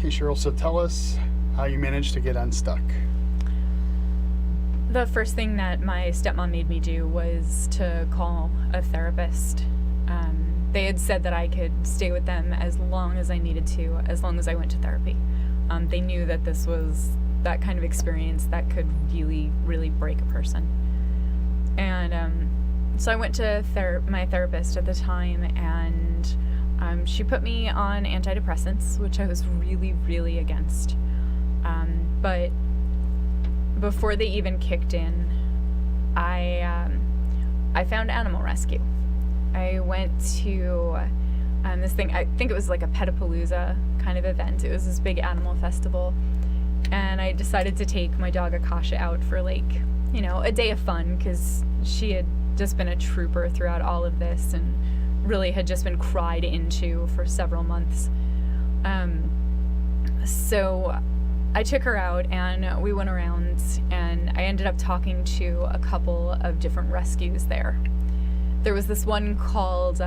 Hey, Cheryl, so tell us how you managed to get unstuck. The first thing that my stepmom made me do was to call a therapist. They had said that I could stay with them as long as I needed to, as long as I went to therapy. They knew that this was that kind of experience that could really, really break a person. And so I went to my therapist at the time, and she put me on antidepressants, which I was really, really against. But before they even kicked in, I found animal rescue. I went to this thing, I think it was like a Petapalooza kind of event. It was this big animal festival. And I decided to take my dog Akasha out for a day of fun, because she had just been a trooper throughout all of this and really had just been cried into for several months. So I took her out and we went around, and I ended up talking to a couple of different rescues there. There was this one called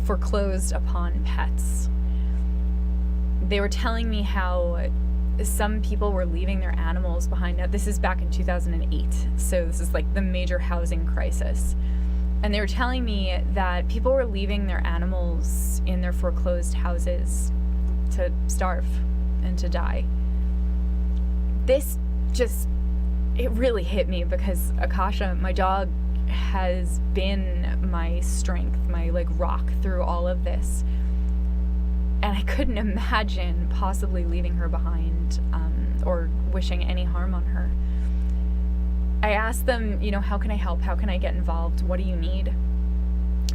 Foreclosed Upon Pets. They were telling me how some people were leaving their animals behind. Now, this is back in 2008, so this is like the major housing crisis. And they were telling me that people were leaving their animals in their foreclosed houses to starve and to die. It really hit me, because Akasha, my dog, has been my strength, my rock through all of this. And I couldn't imagine possibly leaving her behind, or wishing any harm on her. I asked them, how can I help? How can I get involved? What do you need?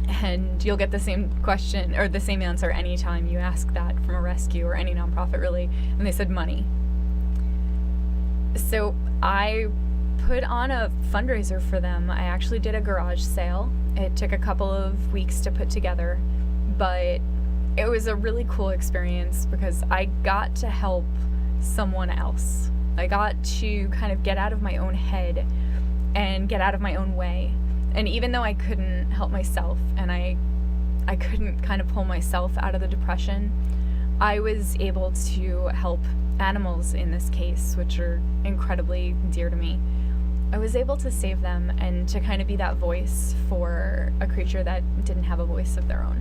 And you'll get the same question or the same answer anytime you ask that from a rescue or any nonprofit, really. And they said money. So I put on a fundraiser for them. I actually did a garage sale. It took a couple of weeks to put together, but it was a really cool experience because I got to help someone else. I got to kind of get out of my own head and get out of my own way. And even though I couldn't help myself and I couldn't kind of pull myself out of the depression, I was able to help animals in this case, which are incredibly dear to me. I was able to save them and to kind of be that voice for a creature that didn't have a voice of their own.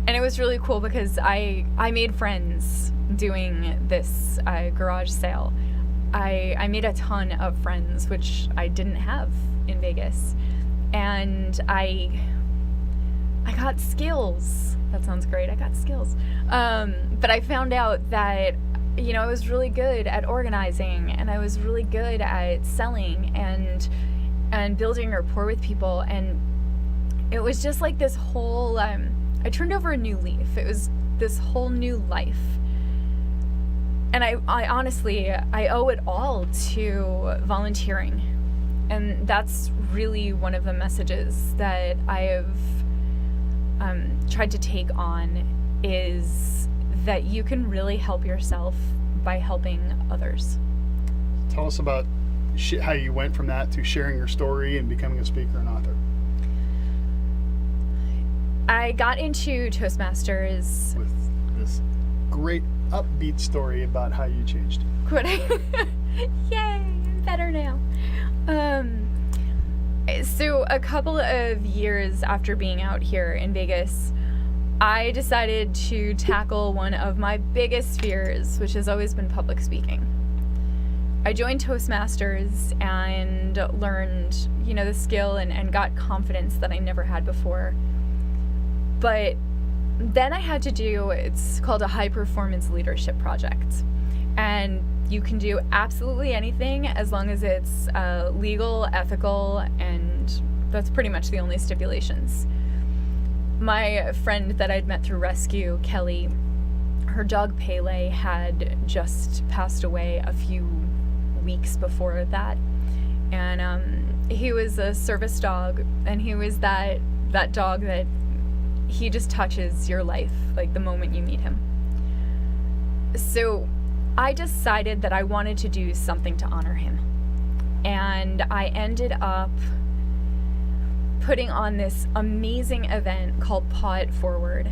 And it was really cool because I made friends doing this garage sale. I made a ton of friends, which I didn't have in Vegas. And I got skills. That sounds great. I got skills. But I found out that, I was really good at organizing, and I was really good at selling and building rapport with people. And it was just like this whole, I turned over a new leaf. It was this whole new life. And I honestly, I owe it all to volunteering. And that's really one of the messages that I have tried to take on, is that you can really help yourself by helping others. Tell us about how you went from that to sharing your story and becoming a speaker and author. I got into Toastmasters with this great upbeat story about how you changed. Good. Yay, I'm better now. So a couple of years after being out here in Vegas, I decided to tackle one of my biggest fears, which has always been public speaking. I joined Toastmasters and learned, the skill and got confidence that I never had before. But then I had to do, it's called a high performance leadership project. And you can do absolutely anything as long as it's legal, ethical, and that's pretty much the only stipulations. My friend that I'd met through rescue, Kelly, her dog Pele had just passed away a few weeks before that. And he was a service dog, and he was that dog that he just touches your life, the moment you meet him. So I decided that I wanted to do something to honor him. And I ended up putting on this amazing event called Paw It Forward.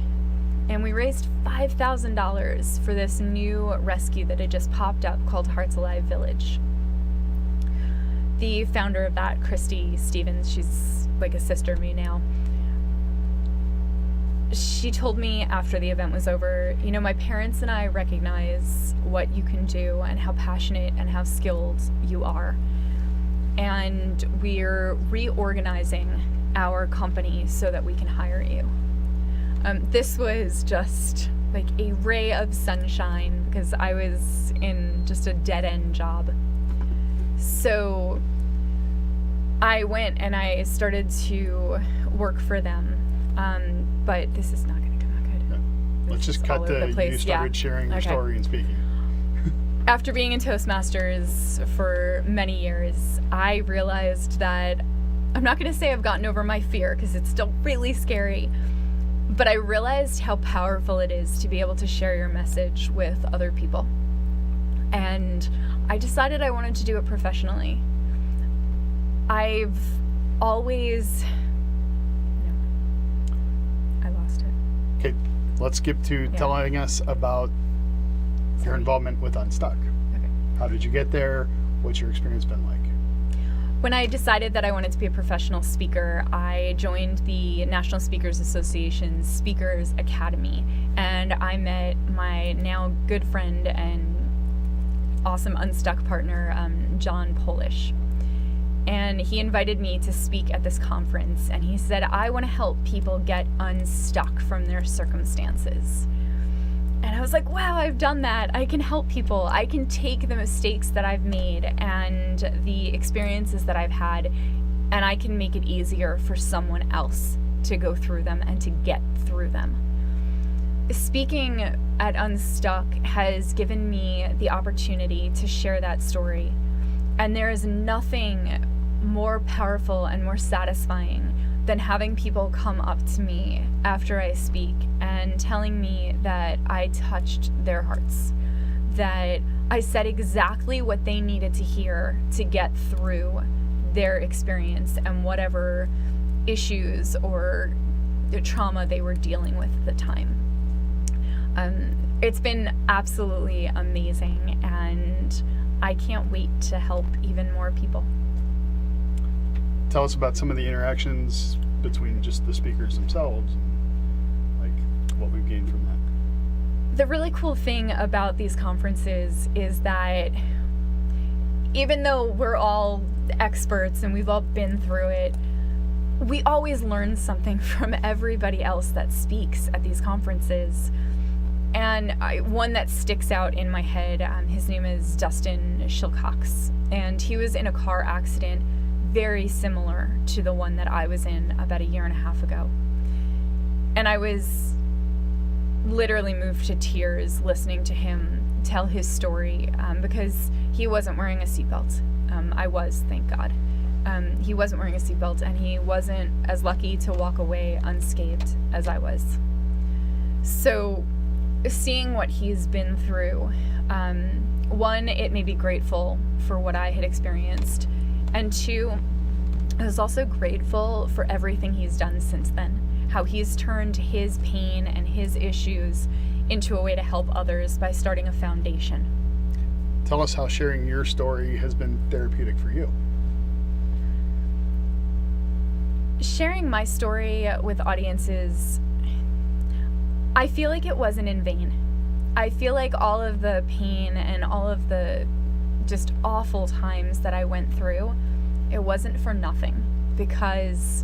and we raised $5,000 for this new rescue that had just popped up called Hearts Alive Village. The founder of that, Christy Stevens, she's like a sister to me now. She told me after the event was over, you know, my parents and I recognize what you can do and how passionate and how skilled you are. And we're reorganizing our company so that we can hire you. This was just like a ray of sunshine because I was in just a dead-end job. So I went and I started to work for them. But this is not going to come out good. Yeah. Let's just cut to you started sharing your story and speaking. After being in Toastmasters for many years, I realized that I'm not going to say I've gotten over my fear because it's still really scary, but I realized how powerful it is to be able to share your message with other people. And I decided I wanted to do it professionally. I've always... I lost it. Okay, let's skip to telling us about your involvement with Unstuck. Okay. How did you get there? What's your experience been like? When I decided that I wanted to be a professional speaker, I joined the National Speakers Association's Speakers Academy, and I met my now good friend and awesome Unstuck partner, John Polish. And he invited me to speak at this conference, and he said, I want to help people get unstuck from their circumstances. And I was like, wow, I've done that. I can help people. I can take the mistakes that I've made and the experiences that I've had, and I can make it easier for someone else to go through them and to get through them. Speaking at Unstuck has given me the opportunity to share that story. And there is nothing more powerful and more satisfying than having people come up to me after I speak and telling me that I touched their hearts, that I said exactly what they needed to hear to get through their experience and whatever issues or the trauma they were dealing with at the time. It's been absolutely amazing, and I can't wait to help even more people. Tell us about some of the interactions between just the speakers themselves and like what we've gained from that. The really cool thing about these conferences is that even though we're all experts and we've all been through it, we always learn something from everybody else that speaks at these conferences. And one that sticks out in my head, his name is Dustin Shilcox, and he was in a car accident very similar to the one that I was in about 1.5 years ago. And I was literally moved to tears listening to him tell his story because he wasn't wearing a seatbelt. I was, thank God. He wasn't wearing a seatbelt, and he wasn't as lucky to walk away unscathed as I was. So seeing what he's been through, one, it made me grateful for what I had experienced, and two, I was also grateful for everything he's done since then, how he's turned his pain and his issues into a way to help others by starting a foundation. Tell us how sharing your story has been therapeutic for you. Sharing my story with audiences, I feel like it wasn't in vain. I feel like all of the pain and all of the just awful times that I went through, it wasn't for nothing, because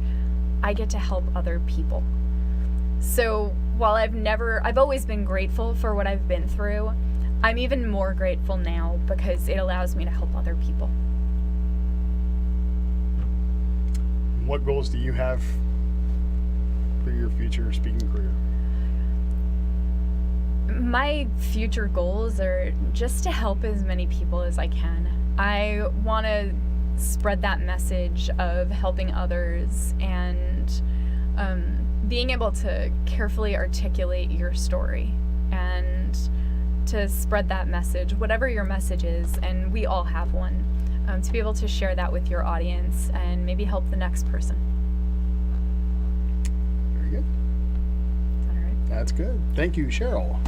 I get to help other people. So while I've always been grateful for what I've been through, I'm even more grateful now because it allows me to help other people. What goals do you have for your future speaking career? My future goals are just to help as many people as I can. I want to spread that message of helping others and being able to carefully articulate your story and to spread that message, whatever your message is, and we all have one, to be able to share that with your audience and maybe help the next person. Very good. Is that all right? That's good. Thank you, Cheryl.